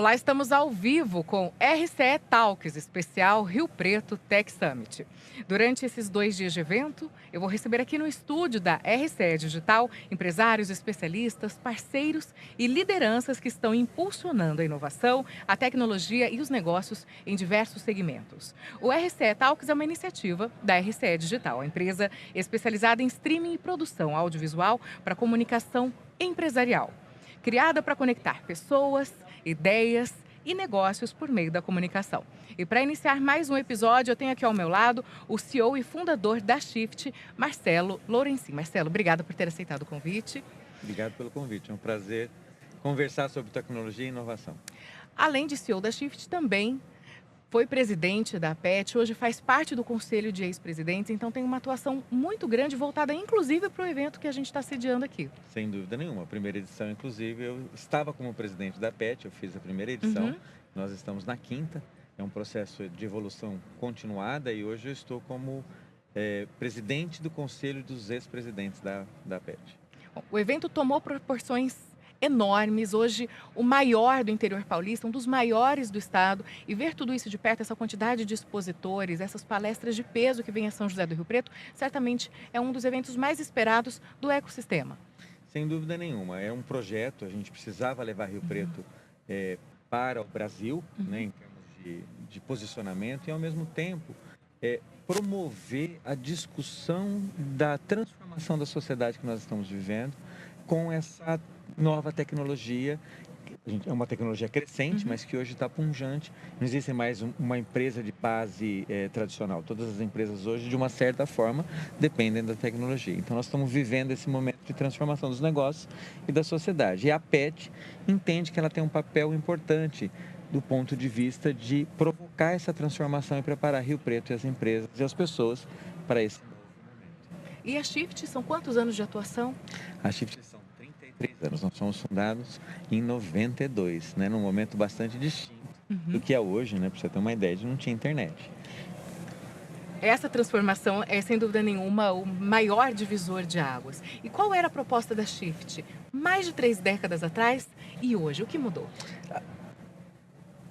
Olá, estamos ao vivo com RCE Talks, especial Rio Preto Tech Summit. Durante esses 2 dias de evento, eu vou receber aqui no estúdio da RCE Digital empresários, especialistas, parceiros e lideranças que estão impulsionando a inovação, a tecnologia e os negócios em diversos segmentos. O RCE Talks é uma iniciativa da RCE Digital, a empresa especializada em streaming e produção audiovisual para comunicação empresarial. Criada para conectar pessoas, ideias e negócios por meio da comunicação. E para iniciar mais um episódio, eu tenho aqui ao meu lado o CEO e fundador da Shift, Marcelo Lourencin. Marcelo, obrigada por ter aceitado o convite. Obrigado pelo convite, é um prazer conversar sobre tecnologia e inovação. Além de CEO da Shift, também foi presidente da PET, hoje faz parte do conselho de ex-presidentes, então tem uma atuação muito grande, voltada inclusive para o evento que a gente está sediando aqui. Sem dúvida nenhuma. A primeira edição, inclusive, eu estava como presidente da PET, eu fiz a primeira edição, nós estamos na quinta, é um processo de evolução continuada e hoje eu estou como presidente do conselho dos ex-presidentes da PET. Bom, o evento tomou proporções enormes, hoje o maior do interior paulista, um dos maiores do estado, e ver tudo isso de perto, essa quantidade de expositores, essas palestras de peso que vem a São José do Rio Preto, certamente é um dos eventos mais esperados do ecossistema. Sem dúvida nenhuma, é um projeto, a gente precisava levar Rio Preto para o Brasil, né, em termos de posicionamento e ao mesmo tempo promover a discussão da transformação da sociedade que nós estamos vivendo com essa nova tecnologia. É uma tecnologia crescente, mas que hoje está pungente. Não existe mais uma empresa de base tradicional. Todas as empresas hoje, de uma certa forma, dependem da tecnologia. Então, nós estamos vivendo esse momento de transformação dos negócios e da sociedade. E a PET entende que ela tem um papel importante do ponto de vista de provocar essa transformação e preparar Rio Preto e as empresas e as pessoas para esse novo momento. E a Shift, são quantos anos de atuação? A Shift são 33 anos, nós somos fundados em 92, né, num momento bastante distinto do que é hoje, né, para você ter uma ideia, não tinha internet. Essa transformação é, sem dúvida nenhuma, o maior divisor de águas. E qual era a proposta da Shift? Mais de 3 décadas atrás e hoje, o que mudou?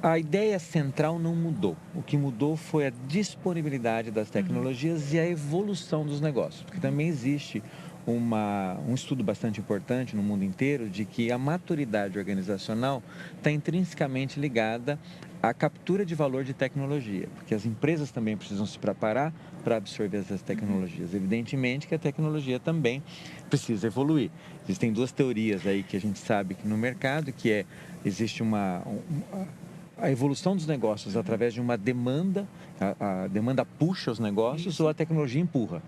A ideia central não mudou. O que mudou foi a disponibilidade das tecnologias e a evolução dos negócios. Porque também existe um estudo bastante importante no mundo inteiro de que a maturidade organizacional está intrinsecamente ligada à captura de valor de tecnologia. Porque as empresas também precisam se preparar para absorver essas tecnologias. Evidentemente que a tecnologia também precisa evoluir. Existem 2 teorias aí que a gente sabe que no mercado, que existe a evolução dos negócios através de uma demanda, a demanda puxa os negócios ou a tecnologia empurra.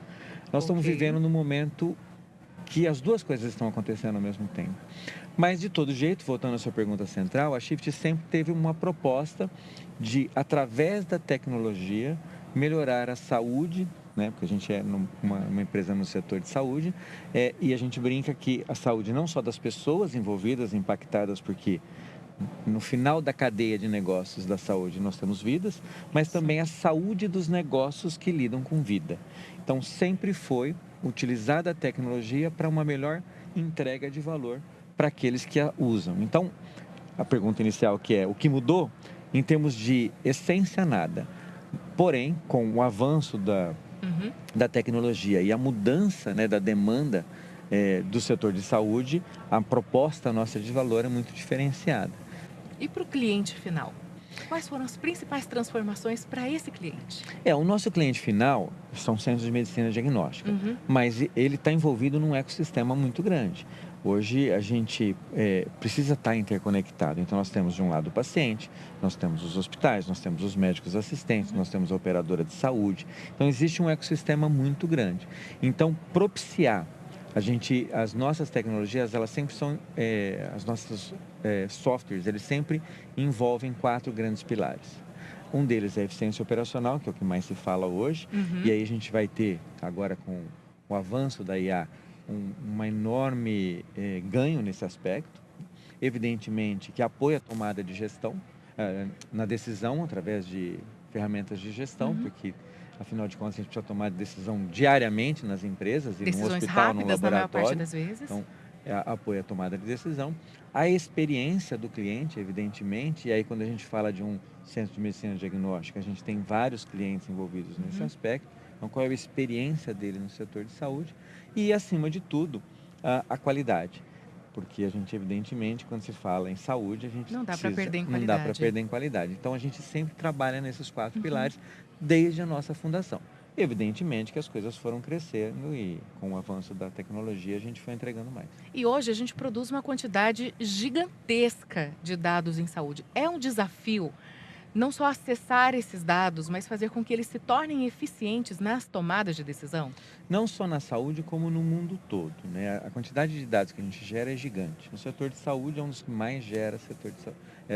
Nós estamos vivendo num momento que as 2 coisas estão acontecendo ao mesmo tempo. Mas, de todo jeito, voltando à sua pergunta central, a Shift sempre teve uma proposta de, através da tecnologia, melhorar a saúde, né? Porque a gente é uma empresa no setor de saúde, e a gente brinca que a saúde não só das pessoas envolvidas, impactadas, porque no final da cadeia de negócios da saúde nós temos vidas, mas também a saúde dos negócios que lidam com vida. Então sempre foi utilizada a tecnologia para uma melhor entrega de valor para aqueles que a usam. Então a pergunta inicial que é o que mudou? Em termos de essência, nada. Porém, com o avanço da tecnologia e a mudança, né, da demanda do setor de saúde, a proposta nossa de valor é muito diferenciada. E para o cliente final? Quais foram as principais transformações para esse cliente? O nosso cliente final são centros de medicina diagnóstica, mas ele está envolvido num ecossistema muito grande. Hoje a gente precisa estar interconectado, então nós temos de um lado o paciente, nós temos os hospitais, nós temos os médicos assistentes, nós temos a operadora de saúde, então existe um ecossistema muito grande. Então propiciar as nossas tecnologias, elas sempre são, as nossas softwares, eles sempre envolvem 4 grandes pilares. Um deles é a eficiência operacional, que é o que mais se fala hoje, e aí a gente vai ter, agora com o avanço da IA, um enorme ganho nesse aspecto. Evidentemente que apoia a tomada de gestão, na decisão, através de ferramentas de gestão, porque afinal de contas a gente precisa tomar decisão diariamente nas empresas e no Decisões hospital, no rápidas na maior parte laboratório. das vezes. Então, apoia a tomada de decisão, a experiência do cliente, evidentemente, e aí quando a gente fala de um centro de medicina diagnóstica, a gente tem vários clientes envolvidos nesse aspecto, então qual é a experiência dele no setor de saúde e, acima de tudo, a qualidade. Porque a gente, evidentemente, quando se fala em saúde, a gente Não dá para precisa, perder em não dá para qualidade. perder em qualidade. Então, a gente sempre trabalha nesses 4 pilares desde a nossa fundação. Evidentemente que as coisas foram crescendo e com o avanço da tecnologia a gente foi entregando mais. E hoje a gente produz uma quantidade gigantesca de dados em saúde. É um desafio não só acessar esses dados, mas fazer com que eles se tornem eficientes nas tomadas de decisão? Não só na saúde, como no mundo todo, né? A quantidade de dados que a gente gera é gigante. O setor de saúde é um dos que mais gera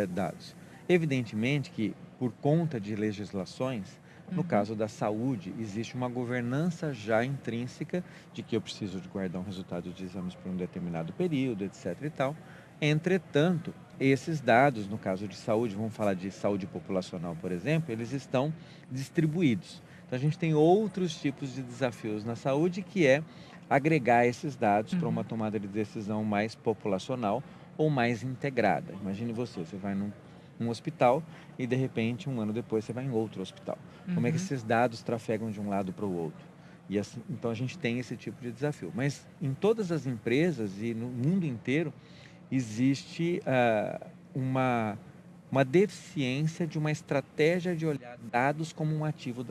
dados. Evidentemente que, por conta de legislações, no caso da saúde, existe uma governança já intrínseca de que eu preciso de guardar um resultado de exames por um determinado período, etc. e tal. Entretanto, esses dados, no caso de saúde, vamos falar de saúde populacional, por exemplo, eles estão distribuídos. Então, a gente tem outros tipos de desafios na saúde, que é agregar esses dados para uma tomada de decisão mais populacional ou mais integrada. Imagine você vai num hospital e, de repente, um ano depois, você vai em outro hospital. Como é que esses dados trafegam de um lado para o outro? E assim, então, a gente tem esse tipo de desafio. Mas em todas as empresas e no mundo inteiro, existe uma deficiência de uma estratégia de olhar dados como um ativo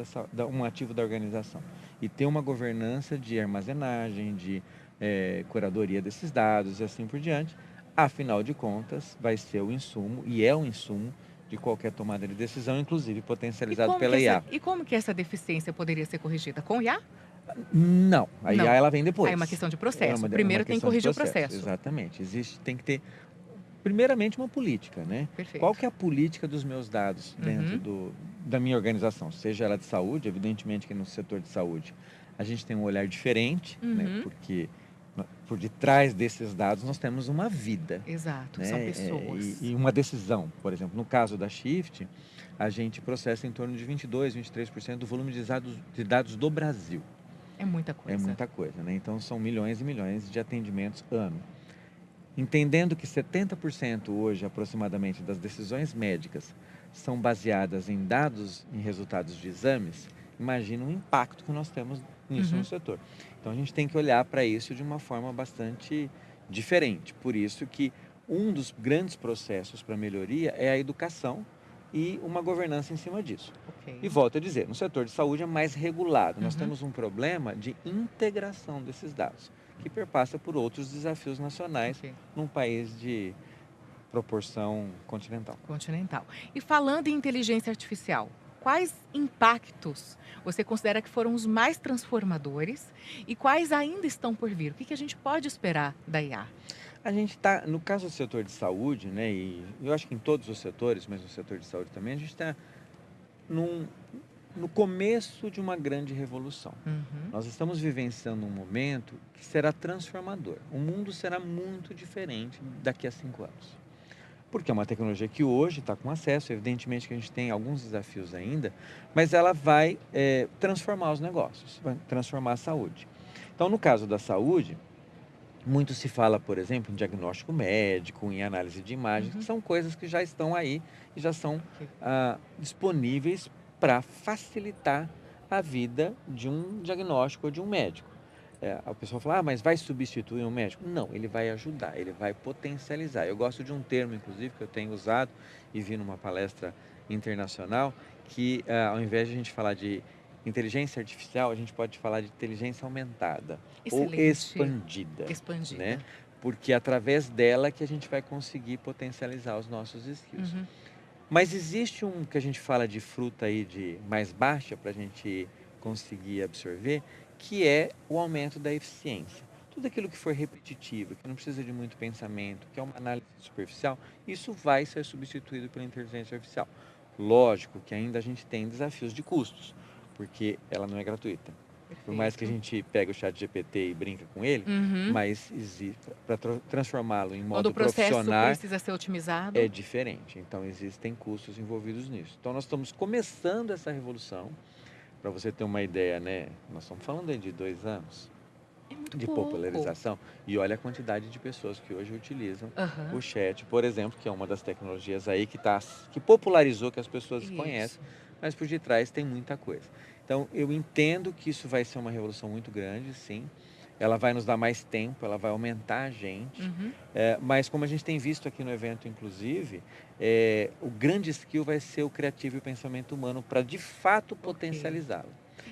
um ativo da organização e ter uma governança de armazenagem, de curadoria desses dados e assim por diante. Afinal de contas, vai ser o insumo e é o insumo de qualquer tomada de decisão, inclusive potencializado pela IA. E como que essa deficiência poderia ser corrigida? Com IA? Não, a IA Não. ela vem Aí é uma depois. questão de É processo. uma Primeiro tem que questão de corrigir o processo, processo. exatamente. Tem que ter primeiramente uma política, né? Qual Perfeito. que é a política dos meus dados dentro da minha organização? Seja ela de saúde, evidentemente que no setor de saúde a gente tem um olhar diferente, né? Porque por detrás desses dados nós temos uma vida, Exato, são né? pessoas. E uma decisão. Por exemplo, no caso da Shift, a gente processa em torno de 22, 23% do volume de dados do Brasil. É muita É coisa. muita coisa, né? Então são milhões e milhões de atendimentos ano. Entendendo que 70% hoje, aproximadamente, das decisões médicas são baseadas em dados, em resultados de exames, imagina o impacto que nós temos nisso no setor. Então a gente tem que olhar para isso de uma forma bastante diferente. Por isso que um dos grandes processos para melhoria é a educação e uma governança em cima disso. Ok. E volto a dizer, no setor de saúde é mais regulado. Nós temos um problema de integração desses dados, que perpassa por outros desafios nacionais Ok. num país de proporção continental. Continental. E falando em inteligência artificial, quais impactos você considera que foram os mais transformadores e quais ainda estão por vir? O que a gente pode esperar da IA? A gente está, no caso do setor de saúde, né, e eu acho que em todos os setores, mas no setor de saúde também, a gente está no começo de uma grande revolução. Nós estamos vivenciando um momento que será transformador. O mundo será muito diferente daqui a 5 anos. Porque é uma tecnologia que hoje está com acesso, evidentemente que a gente tem alguns desafios ainda, mas ela vai transformar os negócios, vai transformar a saúde. Então, no caso da saúde, muito se fala, por exemplo, em diagnóstico médico, em análise de imagens, que são coisas que já estão aí e já são Ok. disponíveis para facilitar a vida de um diagnóstico ou de um médico. A pessoa fala, mas vai substituir um médico? Não, ele vai ajudar, ele vai potencializar. Eu gosto de um termo, inclusive, que eu tenho usado e vi numa palestra internacional, que ao invés de a gente falar de inteligência artificial, a gente pode falar de inteligência aumentada ou Excelente. expandida, né? Expandida. Porque é através dela que a gente vai conseguir potencializar os nossos skills. Mas existe um que a gente fala de fruta aí de mais baixa para a gente conseguir absorver, que é o aumento da eficiência. Tudo aquilo que for repetitivo, que não precisa de muito pensamento, que é uma análise superficial, isso vai ser substituído pela inteligência artificial. Lógico que ainda a gente tem desafios de custos, porque ela não é gratuita. Por mais que a Perfeito. gente pegue o chat GPT e brinca com ele, mas para transformá-lo em Quando o modo processo profissional precisa ser é otimizado. diferente. Então existem custos envolvidos nisso. Então nós estamos começando essa revolução. Para você ter uma ideia, né? Nós estamos falando aí de 2 anos. É muito de pouco. popularização. E olha a quantidade de pessoas que hoje utilizam o Aham, chat, por exemplo, que é uma das tecnologias aí que popularizou, que as pessoas conhecem, isso. mas por detrás tem muita coisa. Então, eu entendo que isso vai ser uma revolução muito grande, sim. Ela vai nos dar mais tempo, ela vai aumentar a gente. Uhum, Mas como a gente tem visto aqui no evento, inclusive, o grande skill vai ser o criativo e o pensamento humano para de fato ok. potencializá-lo.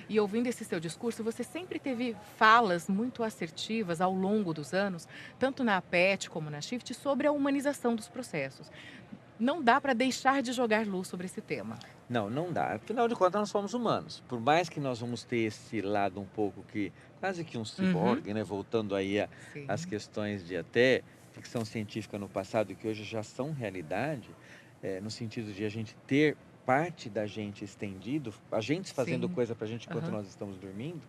E ouvindo esse seu discurso, você sempre teve falas muito assertivas ao longo dos anos, tanto na PET como na Shift, sobre a humanização dos processos. Não dá para deixar de jogar luz sobre esse tema. Não, não dá. Afinal de contas, nós somos humanos. Por mais que nós vamos ter esse lado um pouco que, quase que um Uhum. ciborgue, né? Voltando aí às Sim, questões de até ficção científica no passado, que hoje já são realidade, no sentido de a gente ter parte da gente estendido, agentes fazendo sim. coisa para a gente enquanto Aham. nós estamos dormindo,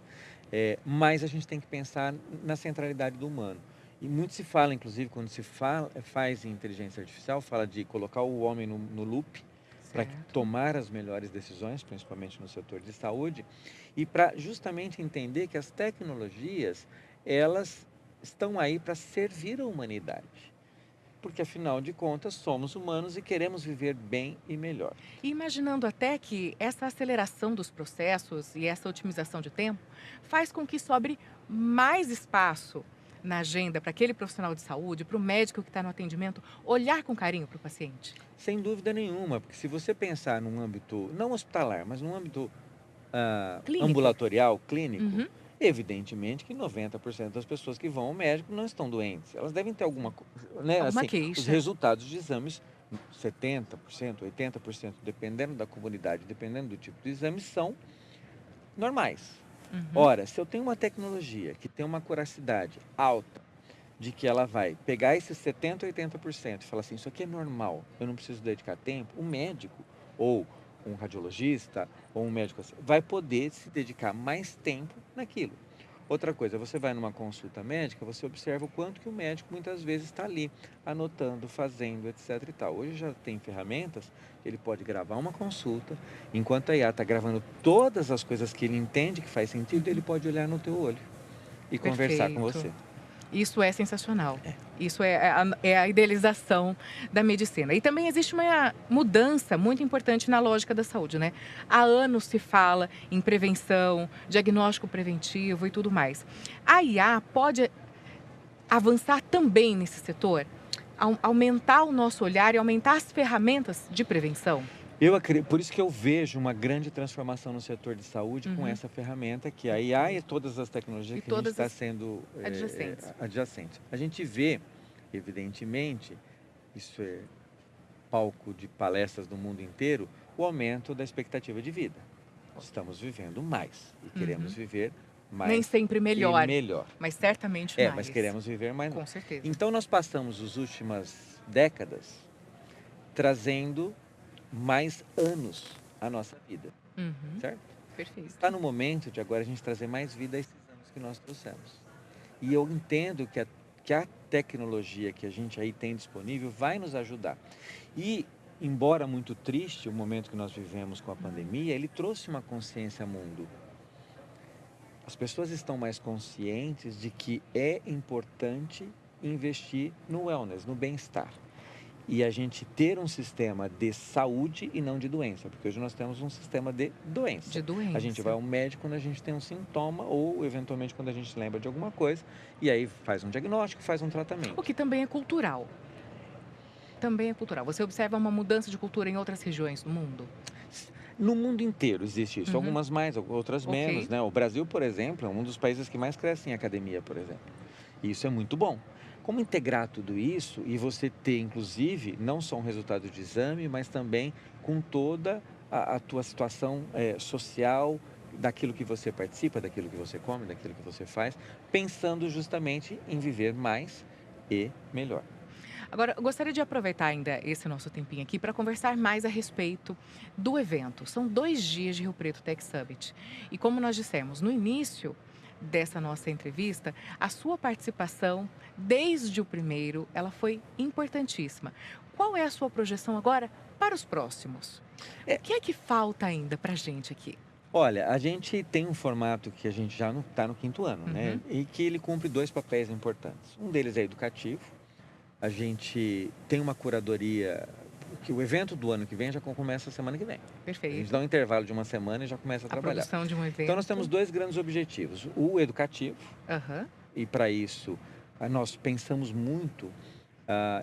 mas a gente tem que pensar na centralidade do humano. E muito se fala, inclusive, quando se faz em inteligência artificial, fala de colocar o homem no loop, para Certo. tomar as melhores decisões, principalmente no setor de saúde, e para justamente entender que as tecnologias, elas estão aí para servir a humanidade. Porque afinal de contas, somos humanos e queremos viver bem e melhor. E imaginando até que essa aceleração dos processos e essa otimização de tempo faz com que sobre mais espaço na agenda para aquele profissional de saúde, para o médico que está no atendimento, olhar com carinho para o paciente. Sem dúvida nenhuma, porque se você pensar num âmbito não hospitalar, mas num âmbito Clínico. ambulatorial, clínico, Uhum. evidentemente que 90% das pessoas que vão ao médico não estão doentes. Elas devem ter alguma, né, Alguma assim, os queixa. resultados de exames, 70%, 80%, dependendo da comunidade, dependendo do tipo de exame, são normais. Uhum. Ora, se eu tenho uma tecnologia que tem uma curacidade alta, de que ela vai pegar esses 70, 80% e falar assim, isso aqui é normal, eu não preciso dedicar tempo, o médico ou um radiologista ou um médico assim, vai poder se dedicar mais tempo naquilo. Outra coisa, você vai numa consulta médica, você observa o quanto que o médico muitas vezes está ali, anotando, fazendo, etc e tal. Hoje já tem ferramentas que ele pode gravar uma consulta, enquanto a IA está gravando todas as coisas que ele entende que faz sentido, ele Uhum. pode olhar no teu olho e conversar com Perfeito. você. Isso é sensacional. Isso é a idealização da medicina. E também existe uma mudança muito importante na lógica da saúde, né? Há anos se fala em prevenção, diagnóstico preventivo e tudo mais. A IA pode avançar também nesse setor? Aumentar o nosso olhar e aumentar as ferramentas de prevenção? Por isso que eu vejo uma grande transformação no setor de saúde com Uhum. essa ferramenta que é a IA Ok. e todas as tecnologias E que a gente todas está as sendo adjacentes. adjacente. A gente vê, evidentemente, isso é palco de palestras do mundo inteiro, o aumento da expectativa de vida. Ok. Estamos vivendo mais e queremos Uhum. viver Nem mais sempre e melhor, melhor. mas certamente Mas mais. queremos viver mais. Com certeza. Então nós passamos as últimas décadas trazendo mais anos à nossa vida, Uhum. certo? Está Perfeito. no momento de agora a gente trazer mais vida a esses anos que nós trouxemos. E eu entendo que a tecnologia que a gente aí tem disponível vai nos ajudar. E, embora muito triste o momento que nós vivemos com a pandemia, ele trouxe uma consciência ao mundo. As pessoas estão mais conscientes de que é importante investir no wellness, no bem-estar. E a gente ter um sistema de saúde e não de doença, porque hoje nós temos um sistema de doença. De A gente vai doença. ao médico quando a gente tem um sintoma ou, eventualmente, quando a gente lembra de alguma coisa, e aí faz um diagnóstico, faz um O tratamento. que também é cultural. Também é cultural. Você observa uma mudança de cultura em outras regiões do mundo? No mundo inteiro existe isso, Uhum. algumas mais, outras menos, Ok. né? O Brasil, por exemplo, é um dos países que mais cresce em academia, por exemplo. E isso é muito bom. Como integrar tudo isso e você ter, inclusive, não só um resultado de exame, mas também com toda a tua situação social, daquilo que você participa, daquilo que você come, daquilo que você faz, pensando justamente em viver mais e melhor. Agora, eu gostaria de aproveitar ainda esse nosso tempinho aqui para conversar mais a respeito do evento. São 2 dias de Rio Preto Tech Summit. E como nós dissemos no início dessa nossa entrevista, a sua participação, desde o primeiro, ela foi importantíssima. Qual é a sua projeção agora para os próximos? O É, que é que falta ainda para a gente aqui? Olha, a gente tem um formato que a gente já está no 5º ano, né? E que ele cumpre 2 papéis importantes. Um deles é educativo. A gente tem uma curadoria, que o evento do ano que vem já começa a semana que vem. A Perfeito. gente dá um intervalo de uma semana e já começa a A trabalhar. produção de um evento. Então nós temos 2 grandes objetivos. O educativo, Aham. e para isso nós pensamos muito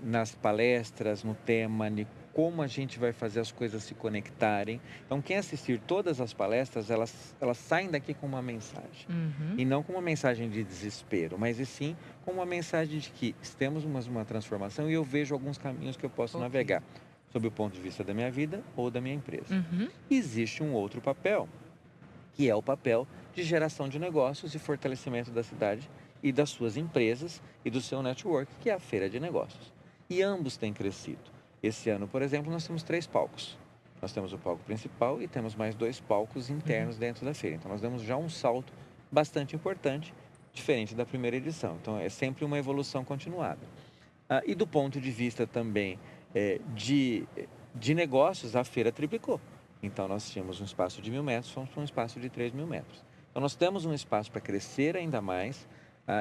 nas palestras, no tema, de como a gente vai fazer as coisas se conectarem. Então quem assistir todas as palestras, elas saem daqui com uma mensagem. Uhum. E não com uma mensagem de desespero, mas e sim com uma mensagem de que temos uma transformação e eu vejo alguns caminhos que eu posso navegar, sob o ponto de vista da minha vida ou da minha empresa. Uhum. Existe um outro papel, que é o papel de geração de negócios e fortalecimento da cidade e das suas empresas e do seu network, que é a Feira de Negócios. E ambos têm crescido. Esse ano, por exemplo, nós temos 3 palcos. Nós temos o palco principal e temos mais 2 palcos internos dentro da feira. Então nós demos já um salto bastante importante, diferente da primeira edição. Então é sempre uma evolução continuada. E do ponto de vista também de negócios, a feira triplicou. Então nós tínhamos um espaço de 1.000 metros, fomos para um espaço de 3.000 metros. Então nós temos um espaço para crescer ainda mais.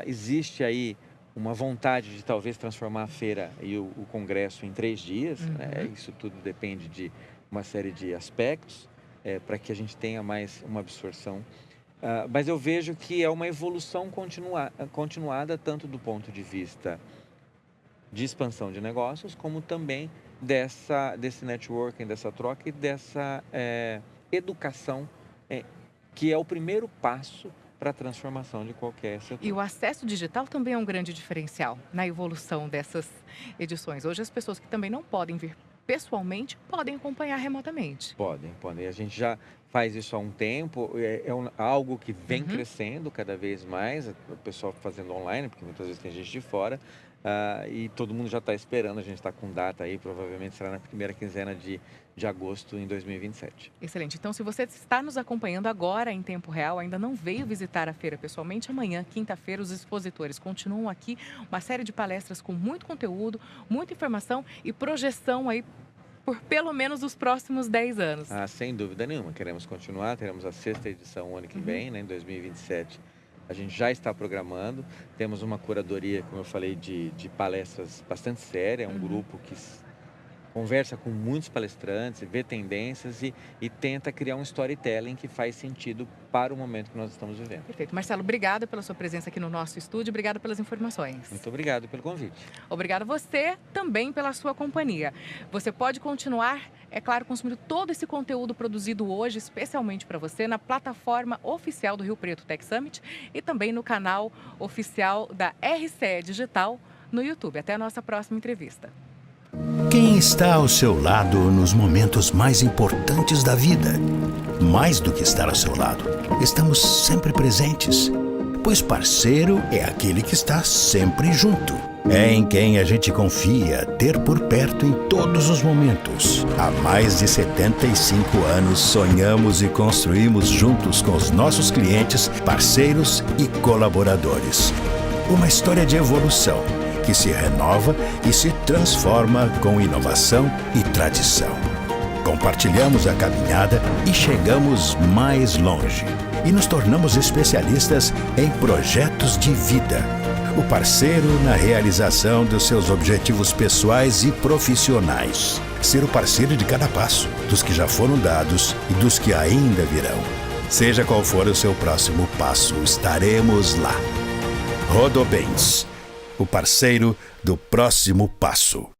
Existe aí uma vontade de talvez transformar a feira e o congresso em 3 dias. Né? Isso tudo depende de uma série de aspectos para que a gente tenha mais uma absorção. Mas eu vejo que é uma evolução continuada tanto do ponto de vista de expansão de negócios, como também desse networking, dessa troca e dessa educação, que é o primeiro passo para a transformação de qualquer setor. E o acesso digital também é um grande diferencial na evolução dessas edições. Hoje as pessoas que também não podem vir pessoalmente podem acompanhar remotamente. Podem. A gente já faz isso há um tempo, algo que vem crescendo cada vez mais, o pessoal fazendo online, porque muitas vezes tem gente de fora, e todo mundo já está esperando, a gente está com data aí, provavelmente será na primeira quinzena de agosto em 2027. Excelente. Então, se você está nos acompanhando agora em tempo real, ainda não veio visitar a feira pessoalmente, amanhã, quinta-feira, os expositores continuam aqui, uma série de palestras com muito conteúdo, muita informação e projeção aí por pelo menos os próximos 10 anos. Sem dúvida nenhuma, queremos continuar, teremos a 6ª edição o ano que vem, né, em 2027. A gente já está programando, temos uma curadoria, como eu falei, de palestras bastante séria, um grupo que conversa com muitos palestrantes, vê tendências e tenta criar um storytelling que faz sentido para o momento que nós estamos vivendo. Perfeito. Marcelo, obrigada pela sua presença aqui no nosso estúdio, obrigada pelas informações. Muito obrigado pelo convite. Obrigada a você também pela sua companhia. Você pode continuar, é claro, consumindo todo esse conteúdo produzido hoje, especialmente para você, na plataforma oficial do Rio Preto Tech Summit e também no canal oficial da RCE Digital no YouTube. Até a nossa próxima entrevista. Quem está ao seu lado nos momentos mais importantes da vida? Mais do que estar ao seu lado, estamos sempre presentes. Pois parceiro é aquele que está sempre junto. É em quem a gente confia ter por perto em todos os momentos. Há mais de 75 anos sonhamos e construímos juntos com os nossos clientes, parceiros e colaboradores. Uma história de evolução que se renova e se transforma com inovação e tradição. Compartilhamos a caminhada e chegamos mais longe. E nos tornamos especialistas em projetos de vida. O parceiro na realização dos seus objetivos pessoais e profissionais. Ser o parceiro de cada passo, dos que já foram dados e dos que ainda virão. Seja qual for o seu próximo passo, estaremos lá. Rodobens, o parceiro do próximo passo.